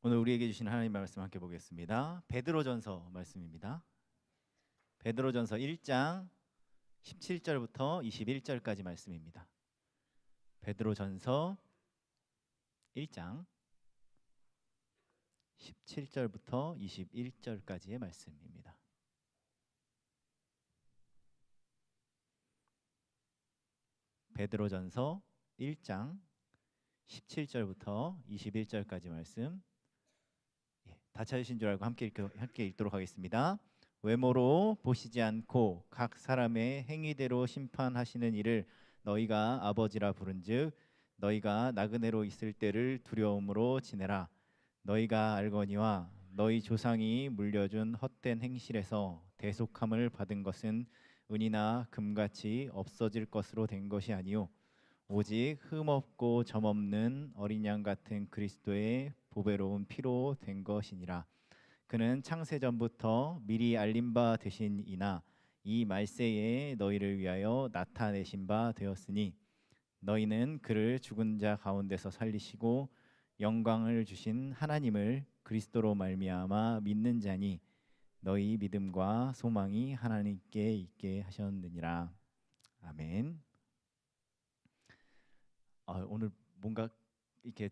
오늘 우리에게 주신 하나님의 말씀 함께 보겠습니다. 베드로전서 말씀입니다. 베드로전서 1장 17절부터 21절까지 말씀입니다. 베드로전서 1장 17절부터 21절까지의 말씀입니다. 베드로전서 1장 17절부터 21절까지 말씀, 다 찾으신 줄 알고 함께 읽도록 하겠습니다. 외모로 보시지 않고 각 사람의 행위대로 심판하시는 이를 너희가 아버지라 부른즉 너희가 나그네로 있을 때를 두려움으로 지내라. 너희가 알거니와 너희 조상이 물려준 헛된 행실에서 대속함을 받은 것은 은이나 금같이 없어질 것으로 된 것이 아니요 오직 흠없고 점없는 어린 양 같은 그리스도의 보배로운 피로 된 것이니라. 그는 창세 전부터 미리 알림 바 되신 이나 이 말세에 너희를 위하여 나타내신 바 되었으니 너희는 그를 죽은 자 가운데서 살리시고 영광을 주신 하나님을 그리스도로 말미암아 믿는 자니 너희 믿음과 소망이 하나님께 있게 하셨느니라. 아멘. 오늘 뭔가 이렇게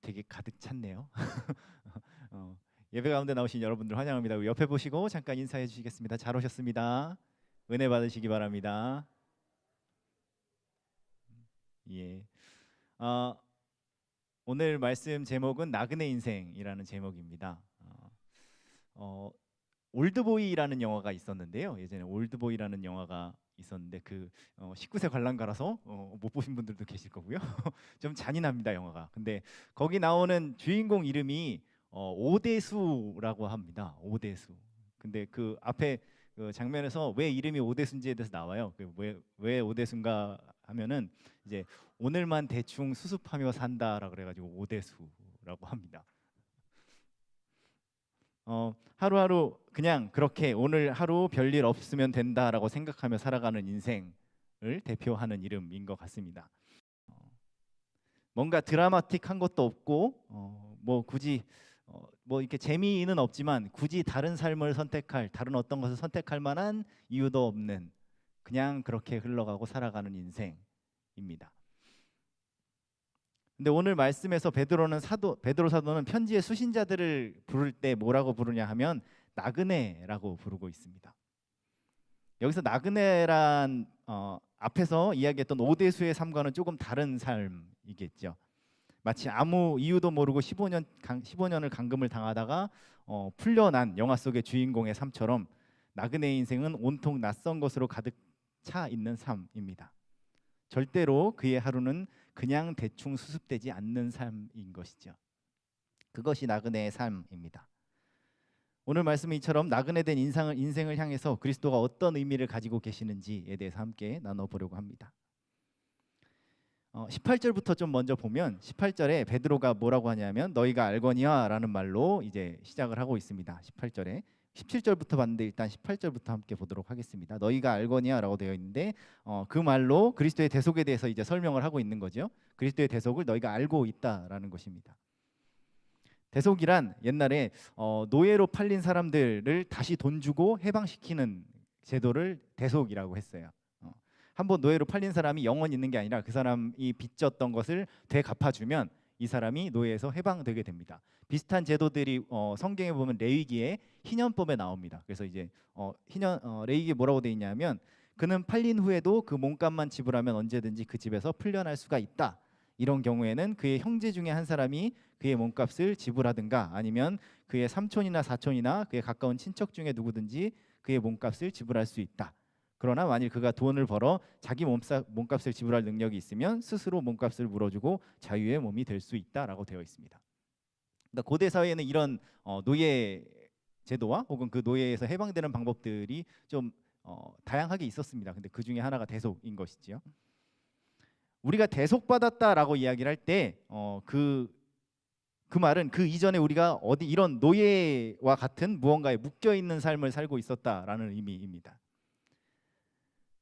되게 가득 찼네요. 예배 가운데 나오신 여러분들 환영합니다. 옆에 보시고 잠깐 인사해 주시겠습니다. 잘 오셨습니다. 은혜 받으시기 바랍니다. 예. 오늘 말씀 제목은 나그네 인생이라는 제목입니다. 올드보이라는 영화가 있었는데요. 예전에 올드보이라는 영화가 있었는데 19세 관람가라서 못 보신 분들도 계실 거고요. 좀 잔인합니다, 영화가. 근데 거기 나오는 주인공 이름이 오대수라고 합니다. 오대수. 근데 그 앞에 그 장면에서 왜 이름이 오대수인지에 대해서 나와요. 왜 오대수인가 하면은 이제 오늘만 대충 수습하며 산다라 그래가지고 오대수라고 합니다. 하루하루 그냥 그렇게 오늘 하루 별일 없으면 된다라고 생각하며 살아가는 인생을 대표하는 이름인 것 같습니다. 뭔가 드라마틱한 것도 없고 뭐 굳이 뭐 이렇게 재미는 없지만 굳이 다른 삶을 선택할, 다른 어떤 것을 선택할 만한 이유도 없는 그냥 그렇게 흘러가고 살아가는 인생입니다. 근데 오늘 말씀에서 베드로 사도는 편지의 수신자들을 부를 때 뭐라고 부르냐 하면 나그네라고 부르고 있습니다. 여기서 나그네란 앞에서 이야기했던 오대수의 삶과는 조금 다른 삶이겠죠. 마치 아무 이유도 모르고 15년을 감금을 당하다가 풀려난 영화 속의 주인공의 삶처럼 나그네 인생은 온통 낯선 것으로 가득 차 있는 삶입니다. 절대로 그의 하루는 그냥 대충 수습되지 않는 삶인 것이죠. 그것이 나그네의 삶입니다. 오늘 말씀은 이처럼 나그네된 인생을 향해서 그리스도가 어떤 의미를 가지고 계시는지에 대해서 함께 나눠보려고 합니다. 18절부터 좀 먼저 보면 18절에 베드로가 뭐라고 하냐면 너희가 알거니와 라는 말로 이제 시작을 하고 있습니다. 18절에 17절부터 봤는데 일단 18절부터 함께 보도록 하겠습니다. 너희가 알거니와라고 되어 있는데 그 말로 그리스도의 대속에 대해서 이제 설명을 하고 있는 거죠. 그리스도의 대속을 너희가 알고 있다라는 것입니다. 대속이란 옛날에 노예로 팔린 사람들을 다시 돈 주고 해방시키는 제도를 대속이라고 했어요. 한번 노예로 팔린 사람이 영원히 있는 게 아니라 그 사람이 빚졌던 것을 되갚아주면 이 사람이 노예에서 해방되게 됩니다. 비슷한 제도들이 성경에 보면 레위기에 희년법에 나옵니다. 그래서 이제 레위기에 뭐라고 돼 있냐면 그는 팔린 후에도 그 몸값만 지불하면 언제든지 그 집에서 풀려날 수가 있다. 이런 경우에는 그의 형제 중에 한 사람이 그의 몸값을 지불하든가 아니면 그의 삼촌이나 사촌이나 그의 가까운 친척 중에 누구든지 그의 몸값을 지불할 수 있다. 그러나 만일 그가 돈을 벌어 자기 몸값을 지불할 능력이 있으면 스스로 몸값을 물어주고 자유의 몸이 될 수 있다라고 되어 있습니다. 그러니까 고대 사회에는 이런 노예 제도와 혹은 그 노예에서 해방되는 방법들이 좀 다양하게 있었습니다. 근데 그 중에 하나가 대속인 것이지요. 우리가 대속받았다라고 이야기를 할 때 그 말은 그 이전에 우리가 어디 이런 노예와 같은 무언가에 묶여 있는 삶을 살고 있었다라는 의미입니다.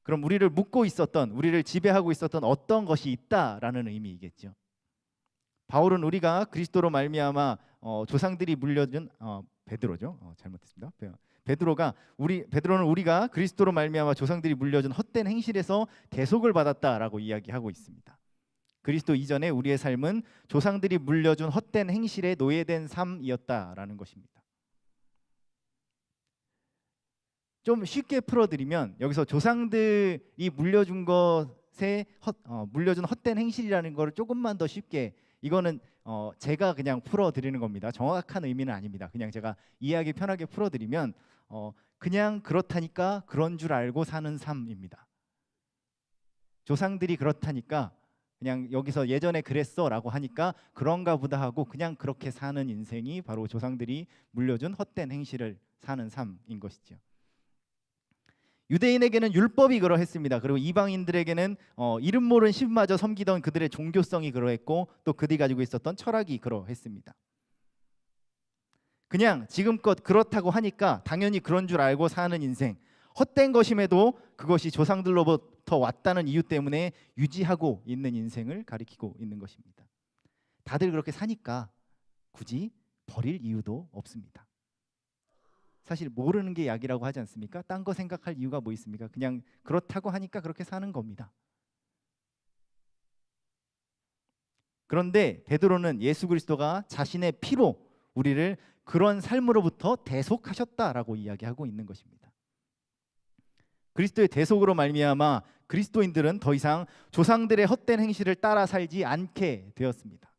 그럼 우리를 묶고 있었던, 우리를 지배하고 있었던 어떤 것이 있다라는 의미이겠죠. 바울은 우리가 그리스도로 말미암아 조상들이 물려준 베드로죠. 잘못했습니다. 베드로는 우리가 그리스도로 말미암아 조상들이 물려준 헛된 행실에서 대속을 받았다라고 이야기하고 있습니다. 그리스도 이전에 우리의 삶은 조상들이 물려준 헛된 행실에 노예된 삶이었다라는 것입니다. 좀 쉽게 풀어드리면 여기서 조상들이 물려준 것에 물려준 헛된 행실이라는 것을 조금만 더 쉽게, 이거는 제가 그냥 풀어드리는 겁니다. 정확한 의미는 아닙니다. 그냥 제가 이해하기 편하게 풀어드리면 그냥 그렇다니까 그런 줄 알고 사는 삶입니다. 조상들이 그렇다니까 그냥 여기서 예전에 그랬어 라고 하니까 그런가 보다 하고 그냥 그렇게 사는 인생이 바로 조상들이 물려준 헛된 행실을 사는 삶인 것이죠. 유대인에게는 율법이 그러했습니다. 그리고 이방인들에게는 이름 모른 신마저 섬기던 그들의 종교성이 그러했고 또 그들이 가지고 있었던 철학이 그러했습니다. 그냥 지금껏 그렇다고 하니까 당연히 그런 줄 알고 사는 인생, 헛된 것임에도 그것이 조상들로부터 왔다는 이유 때문에 유지하고 있는 인생을 가리키고 있는 것입니다. 다들 그렇게 사니까 굳이 버릴 이유도 없습니다. 사실 모르는 게 약이라고 하지 않습니까? 딴 거 생각할 이유가 뭐 있습니까? 그냥 그렇다고 하니까 그렇게 사는 겁니다. 그런데 베드로는 예수 그리스도가 자신의 피로 우리를 그런 삶으로부터 대속하셨다라고 이야기하고 있는 것입니다. 그리스도의 대속으로 말미암아 그리스도인들은 더 이상 조상들의 헛된 행실을 따라 살지 않게 되었습니다.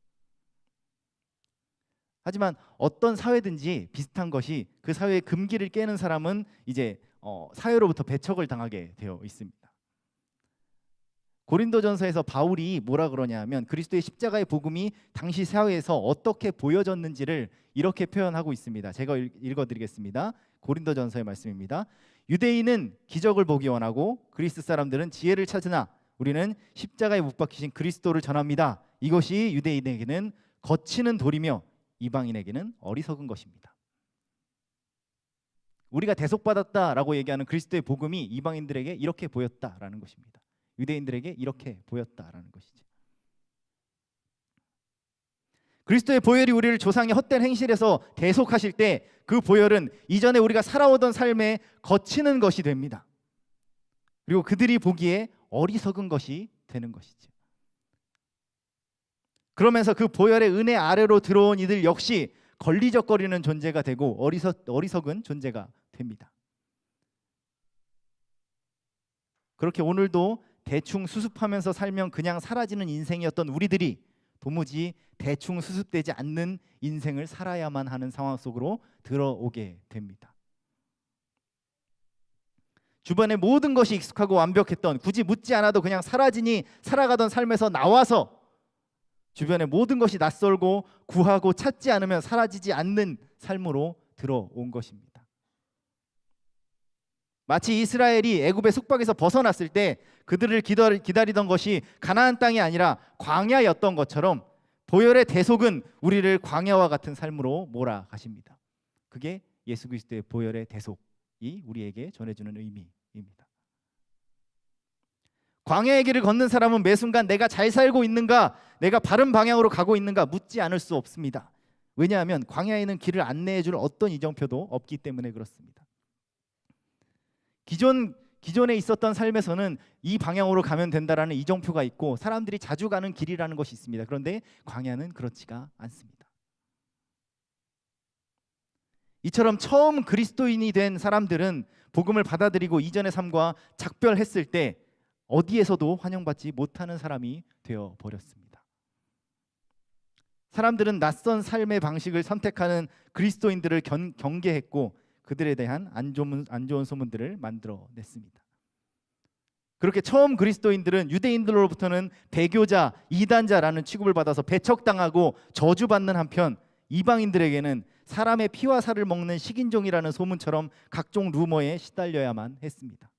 하지만 어떤 사회든지 비슷한 것이 그 사회의 금기를 깨는 사람은 이제 사회로부터 배척을 당하게 되어 있습니다. 고린도전서에서 바울이 뭐라 그러냐면 그리스도의 십자가의 복음이 당시 사회에서 어떻게 보여졌는지를 이렇게 표현하고 있습니다. 제가 읽어드리겠습니다. 고린도전서의 말씀입니다. 유대인은 기적을 보기 원하고 그리스 사람들은 지혜를 찾으나 우리는 십자가에 못 박히신 그리스도를 전합니다. 이것이 유대인에게는 거치는 돌이며 이방인에게는 어리석은 것입니다. 우리가 대속받았다라고 얘기하는 그리스도의 복음이 이방인들에게 이렇게 보였다라는 것입니다. 유대인들에게 이렇게 보였다라는 것이죠. 그리스도의 보혈이 우리를 조상의 헛된 행실에서 대속하실 때 그 보혈은 이전에 우리가 살아오던 삶에 거치는 것이 됩니다. 그리고 그들이 보기에 어리석은 것이 되는 것이죠. 그러면서 그 보혈의 은혜 아래로 들어온 이들 역시 걸리적거리는 존재가 되고 어리석은 존재가 됩니다. 그렇게 오늘도 대충 수습하면서 살면 그냥 사라지는 인생이었던 우리들이 도무지 대충 수습되지 않는 인생을 살아야만 하는 상황 속으로 들어오게 됩니다. 주변의 모든 것이 익숙하고 완벽했던, 굳이 묻지 않아도 그냥 사라지니 살아가던 삶에서 나와서 주변의 모든 것이 낯설고 구하고 찾지 않으면 사라지지 않는 삶으로 들어온 것입니다. 마치 이스라엘이 애굽의 속박에서 벗어났을 때 그들을 기다리던 것이 가나안 땅이 아니라 광야였던 것처럼 보혈의 대속은 우리를 광야와 같은 삶으로 몰아가십니다. 그게 예수 그리스도의 보혈의 대속이 우리에게 전해주는 의미입니다. 광야의 길을 걷는 사람은 매 순간 내가 잘 살고 있는가, 내가 바른 방향으로 가고 있는가 묻지 않을 수 없습니다. 왜냐하면 광야에는 길을 안내해줄 어떤 이정표도 없기 때문에 그렇습니다. 기존에 있었던 삶에서는 이 방향으로 가면 된다라는 이정표가 있고 사람들이 자주 가는 길이라는 것이 있습니다. 그런데 광야는 그렇지가 않습니다. 이처럼 처음 그리스도인이 된 사람들은 복음을 받아들이고 이전의 삶과 작별했을 때 어디에서도 환영받지 못하는 사람이 되어 버렸습니다. 사람들은 낯선 삶의 방식을 선택하는 그리스도인들을 경계했고 그들에 대한 안 좋은 소문들을 만들어냈습니다. 그렇게 처음 그리스도인들은 유대인들로부터는 배교자, 이단자라는 취급을 받아서 배척당하고 저주받는 한편 이방인들에게는 사람의 피와 살을 먹는 식인종이라는 소문처럼 각종 루머에 시달려야만 했습니다.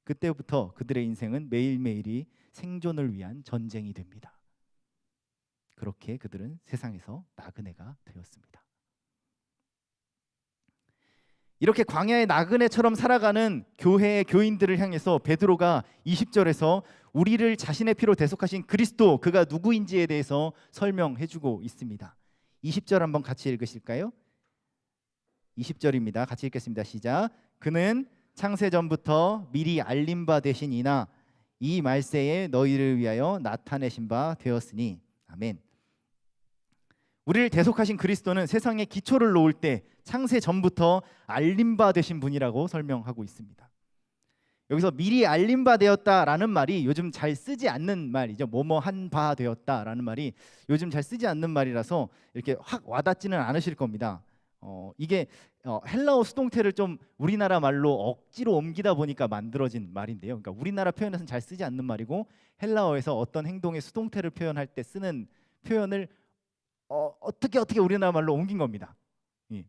그때부터 그들의 인생은 매일매일이 생존을 위한 전쟁이 됩니다. 그렇게 그들은 세상에서 나그네가 되었습니다. 이렇게 광야의 나그네처럼 살아가는 교회의 교인들을 향해서 베드로가 20절에서 우리를 자신의 피로 대속하신 그리스도, 그가 누구인지에 대해서 설명해주고 있습니다. 20절 한번 같이 읽으실까요? 20절입니다. 같이 읽겠습니다. 시작. 그는 창세 전부터 미리 알림 바 되시니나 이 말세에 너희를 위하여 나타내신 바 되었으니. 아멘. 우리를 대속하신 그리스도는 세상에 기초를 놓을 때 창세 전부터 알림 바 되신 분이라고 설명하고 있습니다. 여기서 미리 알림 바 되었다라는 말이 요즘 잘 쓰지 않는 말이죠. 뭐뭐 한 바 되었다라는 말이 요즘 잘 쓰지 않는 말이라서 이렇게 확 와닿지는 않으실 겁니다. 이게 헬라어 수동태를 좀 우리나라 말로 억지로 옮기다 보니까 만들어진 말인데요. 그러니까 우리나라 표현에서는 잘 쓰지 않는 말이고 헬라어에서 어떤 행동의 수동태를 표현할 때 쓰는 표현을 어떻게 우리나라 말로 옮긴 겁니다. 예.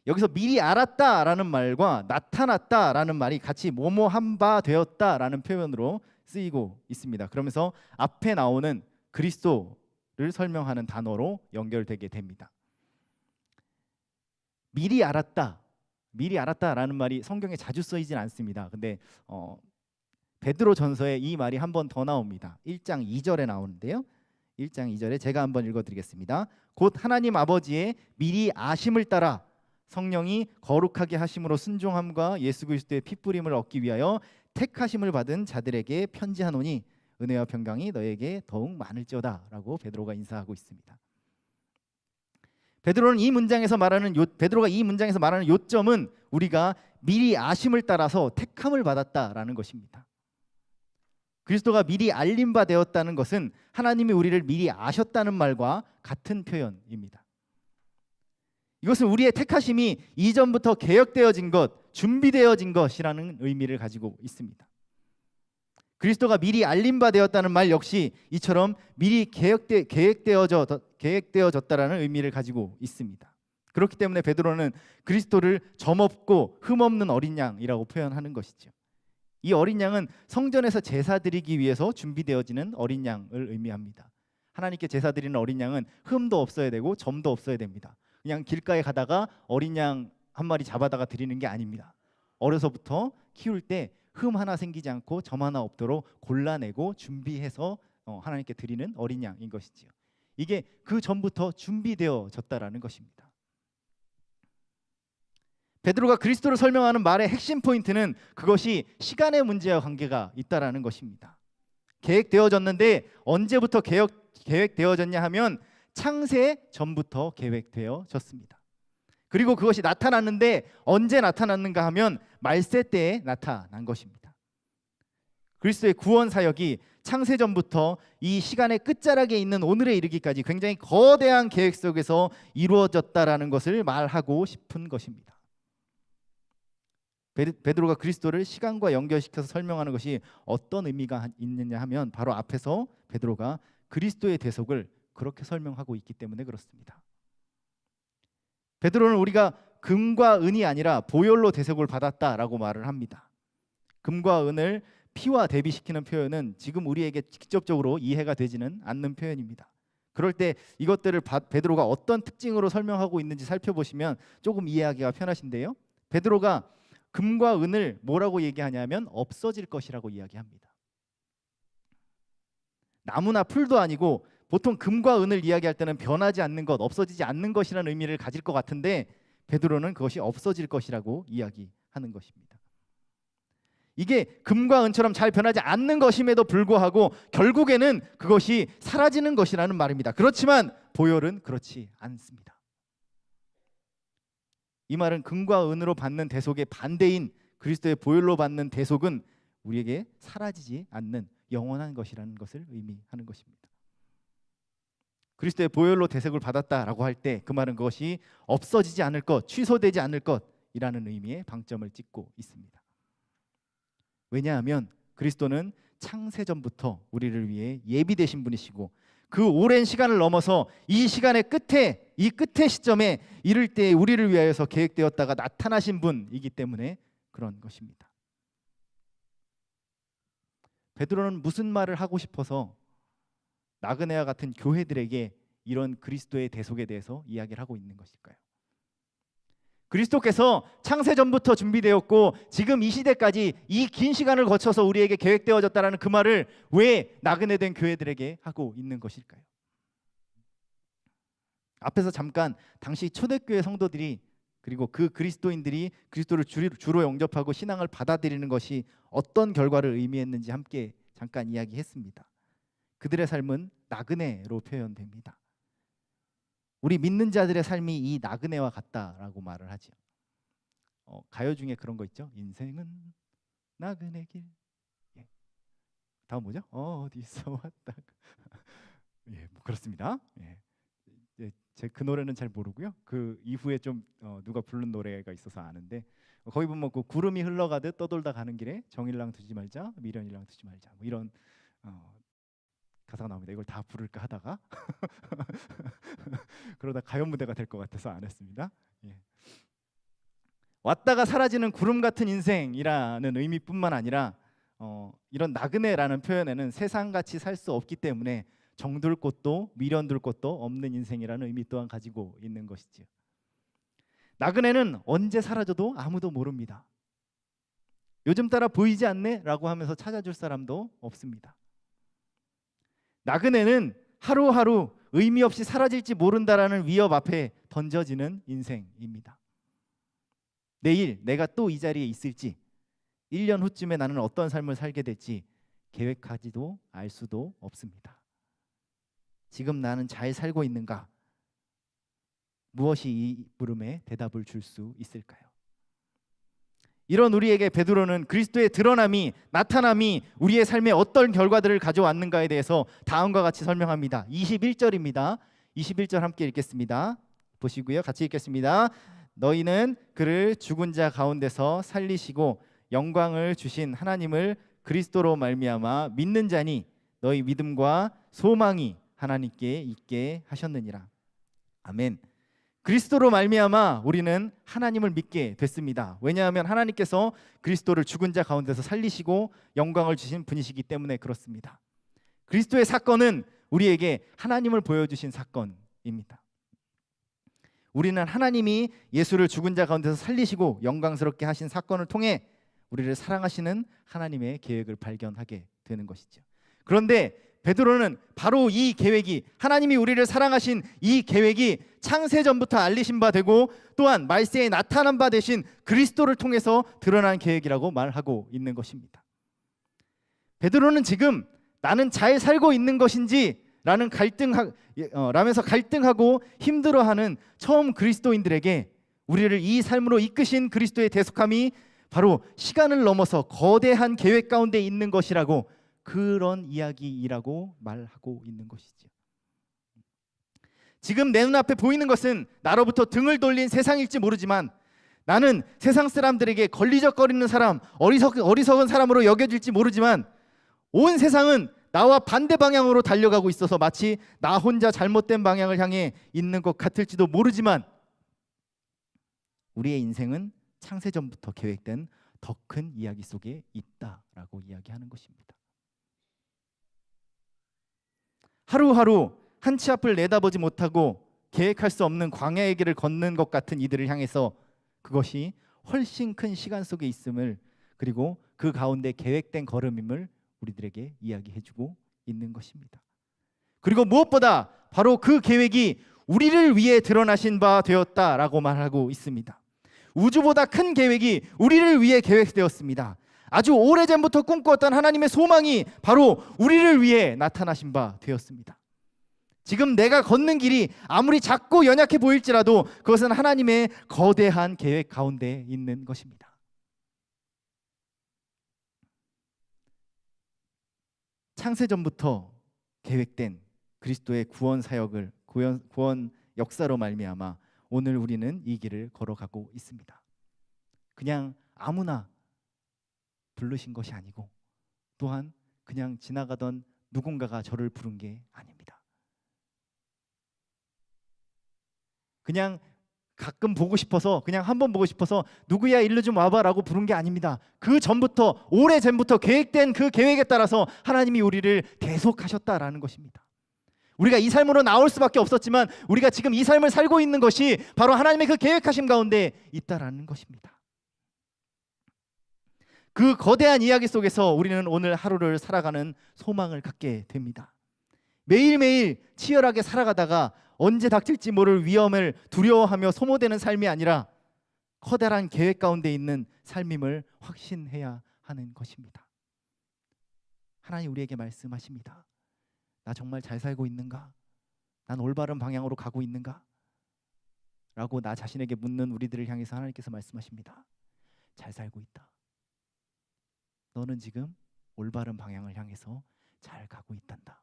여기서 미리 알았다라는 말과 나타났다라는 말이 같이 뭐뭐 한 바 되었다라는 표현으로 쓰이고 있습니다. 그러면서 앞에 나오는 그리스도를 설명하는 단어로 연결되게 됩니다. 미리 알았다라는 말이 성경에 자주 쓰이진 않습니다. 근데 베드로 전서에 이 말이 한 번 더 나옵니다. 1장 2절에 나오는데요. 1장 2절에 제가 한번 읽어드리겠습니다. 곧 하나님 아버지의 미리 아심을 따라 성령이 거룩하게 하심으로 순종함과 예수 그리스도의 핏부림을 얻기 위하여 택하심을 받은 자들에게 편지하노니 은혜와 평강이 너에게 더욱 많을지어다라고 베드로가 인사하고 있습니다. 베드로가 이 문장에서 말하는 요점은 우리가 미리 아심을 따라서 택함을 받았다라는 것입니다. 그리스도가 미리 알림 바 되었다는 것은 하나님이 우리를 미리 아셨다는 말과 같은 표현입니다. 이것은 우리의 택하심이 이전부터 계획되어진 것, 준비되어진 것이라는 의미를 가지고 있습니다. 그리스도가 미리 알림 바 되었다는 말 역시 이처럼 미리 계획되어졌다라는 의미를 가지고 있습니다. 그렇기 때문에 베드로는 그리스도를 점없고 흠없는 어린 양이라고 표현하는 것이죠. 이 어린 양은 성전에서 제사 드리기 위해서 준비되어지는 어린 양을 의미합니다. 하나님께 제사 드리는 어린 양은 흠도 없어야 되고 점도 없어야 됩니다. 그냥 길가에 가다가 어린 양 한 마리 잡아다가 드리는 게 아닙니다. 어려서부터 키울 때 흠 하나 생기지 않고 점 하나 없도록 골라내고 준비해서 하나님께 드리는 어린 양인 것이지요. 이게 그 전부터 준비되어졌다라는 것입니다. 베드로가 그리스도를 설명하는 말의 핵심 포인트는 그것이 시간의 문제와 관계가 있다라는 것입니다. 계획되어졌는데 언제부터 계획되어졌냐 하면 창세 전부터 계획되어졌습니다. 그리고 그것이 나타났는데 언제 나타났는가 하면 말세 때에 나타난 것입니다. 그리스도의 구원 사역이 창세 전부터 이 시간의 끝자락에 있는 오늘에 이르기까지 굉장히 거대한 계획 속에서 이루어졌다라는 것을 말하고 싶은 것입니다. 베드로가 그리스도를 시간과 연결시켜서 설명하는 것이 어떤 의미가 있느냐 하면 바로 앞에서 베드로가 그리스도의 대속을 그렇게 설명하고 있기 때문에 그렇습니다. 베드로는 우리가 금과 은이 아니라 보혈로 대속을 받았다라고 말을 합니다. 금과 은을 피와 대비시키는 표현은 지금 우리에게 직접적으로 이해가 되지는 않는 표현입니다. 그럴 때 이것들을 베드로가 어떤 특징으로 설명하고 있는지 살펴보시면 조금 이해하기가 편하신데요. 베드로가 금과 은을 뭐라고 얘기하냐면 없어질 것이라고 이야기합니다. 나무나 풀도 아니고 보통 금과 은을 이야기할 때는 변하지 않는 것, 없어지지 않는 것이라는 의미를 가질 것 같은데 베드로는 그것이 없어질 것이라고 이야기하는 것입니다. 이게 금과 은처럼 잘 변하지 않는 것임에도 불구하고 결국에는 그것이 사라지는 것이라는 말입니다. 그렇지만 보혈은 그렇지 않습니다. 이 말은 금과 은으로 받는 대속의 반대인 그리스도의 보혈로 받는 대속은 우리에게 사라지지 않는 영원한 것이라는 것을 의미하는 것입니다. 그리스도의 보혈로 대속을 받았다라고 할 때 그 말은 그것이 없어지지 않을 것, 취소되지 않을 것이라는 의미의 방점을 찍고 있습니다. 왜냐하면 그리스도는 창세전부터 우리를 위해 예비되신 분이시고 그 오랜 시간을 넘어서 이 시간의 끝에, 이 끝의 시점에 이를 때 우리를 위하여서 계획되었다가 나타나신 분이기 때문에 그런 것입니다. 베드로는 무슨 말을 하고 싶어서 나그네와 같은 교회들에게 이런 그리스도의 대속에 대해서 이야기를 하고 있는 것일까요? 그리스도께서 창세전부터 준비되었고 지금 이 시대까지 이 긴 시간을 거쳐서 우리에게 계획되어졌다라는 그 말을 왜 나그네된 교회들에게 하고 있는 것일까요? 앞에서 잠깐 당시 초대교회 성도들이 그리고 그 그리스도인들이 그리스도를 주로 영접하고 신앙을 받아들이는 것이 어떤 결과를 의미했는지 함께 잠깐 이야기했습니다. 그들의 삶은 나그네로 표현됩니다. 우리 믿는 자들의 삶이 이 나그네와 같다라고 말을 하죠. 가요 중에 그런 거 있죠. 인생은 나그네 길. 예. 다음 뭐죠? 어디서 왔다. 예, 뭐 그렇습니다. 예. 제 그 노래는 잘 모르고요. 그 이후에 좀 누가 부른 노래가 있어서 아는데 거기 보면 그 구름이 흘러가듯 떠돌다 가는 길에 정일랑 두지 말자, 미련일랑 두지 말자 뭐 이런 가사가 나옵니다. 이걸 다 부를까 하다가 그러다 가요 무대가 될 것 같아서 안 했습니다. 예. 왔다가 사라지는 구름 같은 인생이라는 의미뿐만 아니라 이런 나그네라는 표현에는 세상같이 살 수 없기 때문에 정들 곳도 미련둘 곳도 없는 인생이라는 의미 또한 가지고 있는 것이지요. 나그네는 언제 사라져도 아무도 모릅니다. 요즘 따라 보이지 않네? 라고 하면서 찾아줄 사람도 없습니다. 나그네는 하루하루 의미 없이 사라질지 모른다라는 위협 앞에 던져지는 인생입니다. 내일 내가 또 이 자리에 있을지, 1년 후쯤에 나는 어떤 삶을 살게 될지 계획하지도 알 수도 없습니다. 지금 나는 잘 살고 있는가? 무엇이 이 물음에 대답을 줄 수 있을까요? 이런 우리에게 베드로는 그리스도의 드러남이, 나타남이 우리의 삶에 어떤 결과들을 가져왔는가에 대해서 다음과 같이 설명합니다. 21절입니다. 21절 함께 읽겠습니다. 보시고요. 같이 읽겠습니다. 너희는 그를 죽은 자 가운데서 살리시고 영광을 주신 하나님을 그리스도로 말미암아 믿는 자니 너희 믿음과 소망이 하나님께 있게 하셨느니라. 아멘. 그리스도로 말미암아 우리는 하나님을 믿게 됐습니다. 왜냐하면 하나님께서 그리스도를 죽은 자 가운데서 살리시고 영광을 주신 분이시기 때문에 그렇습니다. 그리스도의 사건은 우리에게 하나님을 보여주신 사건입니다. 우리는 하나님이 예수를 죽은 자 가운데서 살리시고 영광스럽게 하신 사건을 통해 우리를 사랑하시는 하나님의 계획을 발견하게 되는 것이죠. 그런데 베드로는 바로 이 계획이, 하나님이 우리를 사랑하신 이 계획이 창세전부터 알리신 바 되고 또한 말세에 나타난 바 되신 그리스도를 통해서 드러난 계획이라고 말하고 있는 것입니다. 베드로는 지금 나는 잘 살고 있는 것인지 라면서 갈등하고 힘들어하는 처음 그리스도인들에게 우리를 이 삶으로 이끄신 그리스도의 대속함이 바로 시간을 넘어서 거대한 계획 가운데 있는 것이라고, 그런 이야기이라고 말하고 있는 것이죠. 지금 내 눈앞에 보이는 것은 나로부터 등을 돌린 세상일지 모르지만 나는 세상 사람들에게 걸리적거리는 사람, 어리석은 사람으로 여겨질지 모르지만 온 세상은 나와 반대 방향으로 달려가고 있어서 마치 나 혼자 잘못된 방향을 향해 있는 것 같을지도 모르지만 우리의 인생은 창세전부터 계획된 더 큰 이야기 속에 있다라고 이야기하는 것입니다. 하루하루 한 치 앞을 내다보지 못하고 계획할 수 없는 광야의 길을 걷는 것 같은 이들을 향해서 그것이 훨씬 큰 시간 속에 있음을, 그리고 그 가운데 계획된 걸음임을 우리들에게 이야기해주고 있는 것입니다. 그리고 무엇보다 바로 그 계획이 우리를 위해 드러나신 바 되었다라고 말하고 있습니다. 우주보다 큰 계획이 우리를 위해 계획되었습니다. 아주 오래전부터 꿈꾸었던 하나님의 소망이 바로 우리를 위해 나타나신 바 되었습니다. 지금 내가 걷는 길이 아무리 작고 연약해 보일지라도 그것은 하나님의 거대한 계획 가운데 있는 것입니다. 창세전부터 계획된 그리스도의 구원 사역을, 구원 역사로 말미암아 오늘 우리는 이 길을 걸어가고 있습니다. 그냥 아무나 부르신 것이 아니고 또한 그냥 지나가던 누군가가 저를 부른 게 아닙니다. 그냥 가끔 보고 싶어서, 그냥 한번 보고 싶어서 누구야 일로 좀 와봐라고 부른 게 아닙니다. 그 전부터, 오래전부터 계획된 그 계획에 따라서 하나님이 우리를 대속하셨다라는 것입니다. 우리가 이 삶으로 나올 수밖에 없었지만 우리가 지금 이 삶을 살고 있는 것이 바로 하나님의 그 계획하심 가운데 있다라는 것입니다. 그 거대한 이야기 속에서 우리는 오늘 하루를 살아가는 소망을 갖게 됩니다. 매일매일 치열하게 살아가다가 언제 닥칠지 모를 위험을 두려워하며 소모되는 삶이 아니라 커다란 계획 가운데 있는 삶임을 확신해야 하는 것입니다. 하나님 우리에게 말씀하십니다. 나 정말 잘 살고 있는가? 난 올바른 방향으로 가고 있는가? 라고 나 자신에게 묻는 우리들을 향해서 하나님께서 말씀하십니다. 잘 살고 있다. 너는 지금 올바른 방향을 향해서 잘 가고 있단다.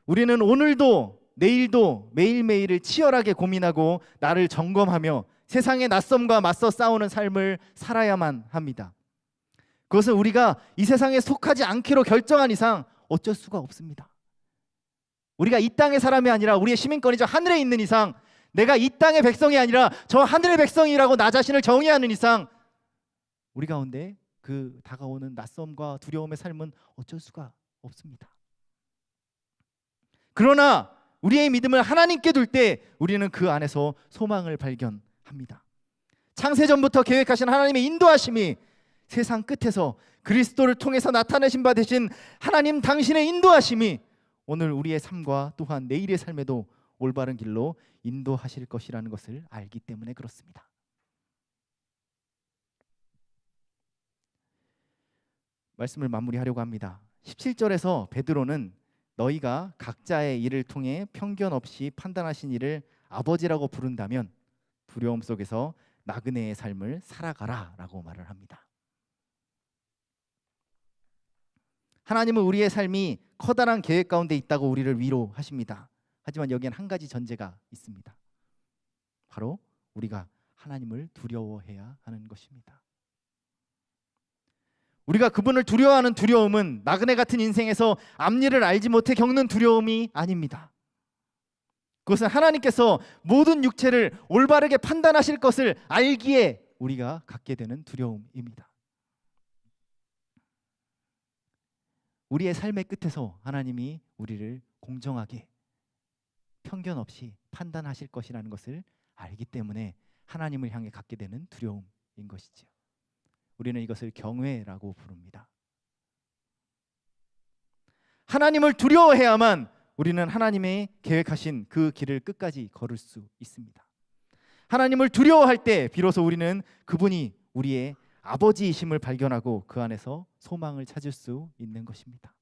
우리는 오늘도 내일도 매일매일을 치열하게 고민하고 나를 점검하며 세상의 낯섦과 맞서 싸우는 삶을 살아야만 합니다. 그것은 우리가 이 세상에 속하지 않기로 결정한 이상 어쩔 수가 없습니다. 우리가 이 땅의 사람이 아니라 우리의 시민권이 저 하늘에 있는 이상, 내가 이 땅의 백성이 아니라 저 하늘의 백성이라고 나 자신을 정의하는 이상 우리 가운데 그 다가오는 낯섦과 두려움의 삶은 어쩔 수가 없습니다. 그러나 우리의 믿음을 하나님께 둘 때 우리는 그 안에서 소망을 발견합니다. 창세전부터 계획하신 하나님의 인도하심이 세상 끝에서 그리스도를 통해서 나타내신 바 되신 하나님 당신의 인도하심이 오늘 우리의 삶과 또한 내일의 삶에도 올바른 길로 인도하실 것이라는 것을 알기 때문에 그렇습니다. 말씀을 마무리하려고 합니다. 17절에서 베드로는 너희가 각자의 일을 통해 편견 없이 판단하신 이를 아버지라고 부른다면 두려움 속에서 나그네의 삶을 살아가라 라고 말을 합니다. 하나님은 우리의 삶이 커다란 계획 가운데 있다고 우리를 위로하십니다. 하지만 여기엔 한 가지 전제가 있습니다. 바로 우리가 하나님을 두려워해야 하는 것입니다. 우리가 그분을 두려워하는 두려움은 나그네 같은 인생에서 앞일을 알지 못해 겪는 두려움이 아닙니다. 그것은 하나님께서 모든 육체를 올바르게 판단하실 것을 알기에 우리가 갖게 되는 두려움입니다. 우리의 삶의 끝에서 하나님이 우리를 공정하게 편견 없이 판단하실 것이라는 것을 알기 때문에 하나님을 향해 갖게 되는 두려움인 것이죠. 우리는 이것을 경외라고 부릅니다. 하나님을 두려워해야만 우리는 하나님의 계획하신 그 길을 끝까지 걸을 수 있습니다. 하나님을 두려워할 때 비로소 우리는 그분이 우리의 아버지이심을 발견하고 그 안에서 소망을 찾을 수 있는 것입니다.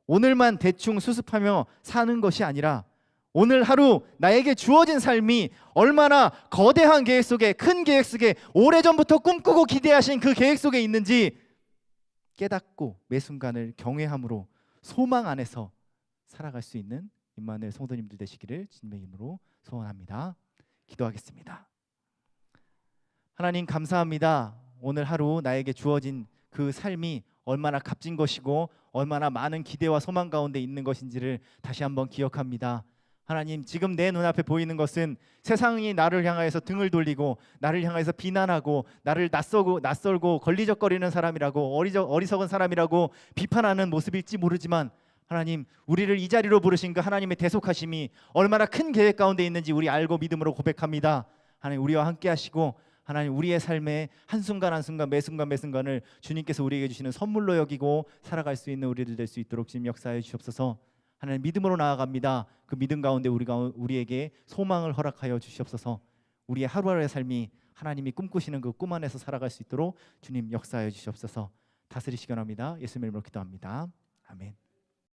오늘만 대충 수습하며 사는 것이 아니라 오늘 하루 나에게 주어진 삶이 얼마나 거대한 계획 속에, 큰 계획 속에 오래전부터 꿈꾸고 기대하신 그 계획 속에 있는지 깨닫고 매 순간을 경외함으로 소망 안에서 살아갈 수 있는 임마누엘 성도님들 되시기를 주님의 이름으로 소원합니다. 기도하겠습니다. 하나님 감사합니다. 오늘 하루 나에게 주어진 그 삶이 얼마나 값진 것이고 얼마나 많은 기대와 소망 가운데 있는 것인지를 다시 한번 기억합니다. 하나님, 지금 내 눈앞에 보이는 것은 세상이 나를 향하여서 등을 돌리고 나를 향해서 비난하고 나를 낯설고 걸리적거리는 사람이라고 어리석은 사람이라고 비판하는 모습일지 모르지만 하나님, 우리를 이 자리로 부르신 그 하나님의 대속하심이 얼마나 큰 계획 가운데 있는지 우리 알고 믿음으로 고백합니다. 하나님, 우리와 함께 하시고 하나님, 우리의 삶의 한순간 한순간 매순간을 주님께서 우리에게 주시는 선물로 여기고 살아갈 수 있는 우리들 될 수 있도록 주님 역사해 주시옵소서. 하나님, 믿음으로 나아갑니다. 그 믿음 가운데 우리에게 소망을 허락하여 주시옵소서. 우리의 하루하루의 삶이 하나님이 꿈꾸시는 그 꿈 안에서 살아갈 수 있도록 주님 역사해 주시옵소서. 다스리시기 원합니다. 예수님의 이름으로 기도합니다. 아멘.